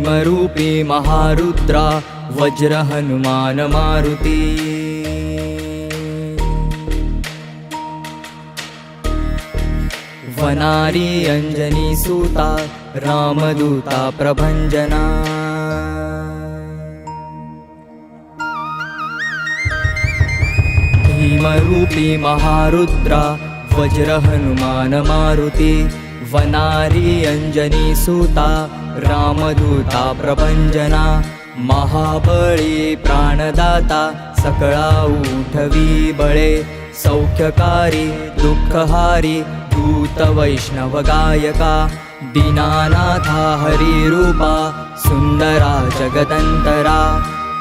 भीमरूपी महारुद्रा वज्र हनुमान मारुती। वनारी अंजनी सूता रामदूता प्रभंजना। भीमरूपी महारुद्रा वज्र हनुमान मारुती। वनारी अंजनी सूता रामदूता प्रभंजना। महाबळी प्राणदाता सकळा उठवी बळे। सौख्यकारी दुःखहारी दूत वैष्णव गायका। दीनानाथा हरिरूपा सुंदरा जगदंतरा।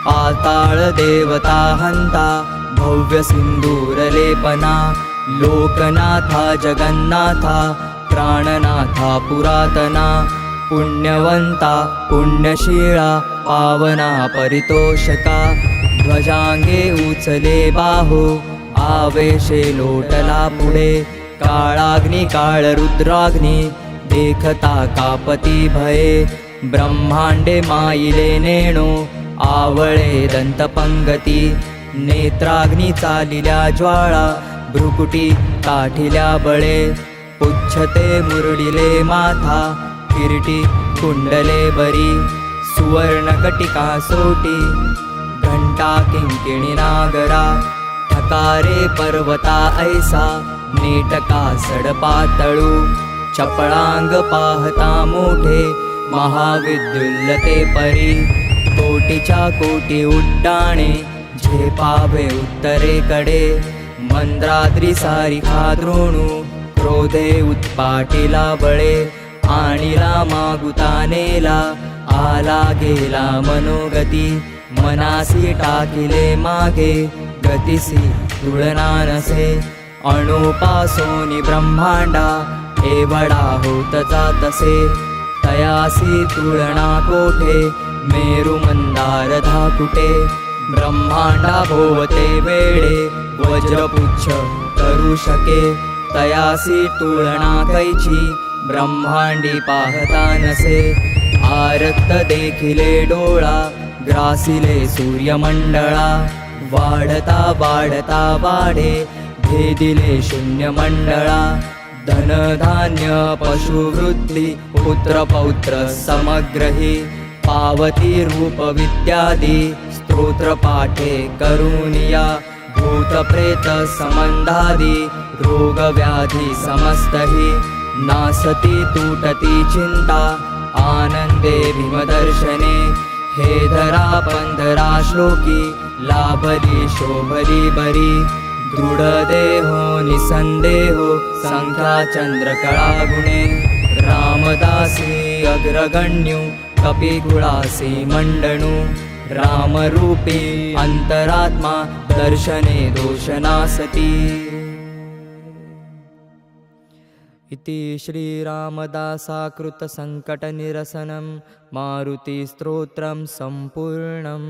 पाताळ देवता हंता भव्य सिंदूर लेपना। लोकनाथा जगन्नाथा प्राणनाथा पुरातना। पुण्यवंता पुण्यशीला पावना परितोषका। ध्वजांगे उचले बाहो आवेशे लोटला पुढे। काळाग्नी काळ रुद्राग्नी देखता कापती भये। ब्रह्मांडे माईले नेणो आवळे दंतपंगती। नेत्राग्नी चालिल्या ज्वाळा भ्रुकुटी काठिल्या बळे। पुच्छते मुरडिले माथा किरीटी कुंडले बरी। सुवर्णकटिका सोटी घंटा किंकिणी नागरा। ठकारे पर्वता ऐसा नेटका सडपातळू। चपळांग पाहता मोठे महाविद्युल्लते परी। कोटीच्या कोटी उड्डाणे झेपावे उत्तरेकडे। मंद्राद्री सारिखा द्रोणू क्रोधे उत्पाटिला बळे। आणिला मागुता नेला आला गेला मनोगती। मनासी टाकिले मागे गतिसी तुलना नसे। अणुपासोनी ब्रह्मांडा एवढा होत जातसे। तयासी तुलना कोठे मेरु मंदार धाकुटे। ब्रह्मांडा भोवते वेळे वज्रपुच्छ करू शके। तयासी तुलना कैची ब्रह्मांडी पाहता नसे। आरक्त देखिले डोळा ग्रासिले सूर्यमंडळा। वाढता वाढता वाढे भेदिले शून्यमंडळा। धनधान्य पशुवृत्ती पुत्र पौत्र समग्रही। पावती रूप विद्यादी स्तोत्र पाठे करुनिया। भूत प्रेत संबंधादी रोग व्याधी समस्तही। नासती तुटती चिंता आनंदे भीमदर्शने। हे धरा पंधरा श्लोकी लाभली शोभली बरी। दृढ देहो निसंदेहो संख्या चंद्रकळा गुणे। रामदासी अग्रगण्यू कपिकुळासी मंडणू। रामरूपी अंतरात्मा दर्शने दोषनासती। इति श्रीरामदासाकृत संकटनिरसनं मारुति स्तोत्रं सम्पूर्णम्।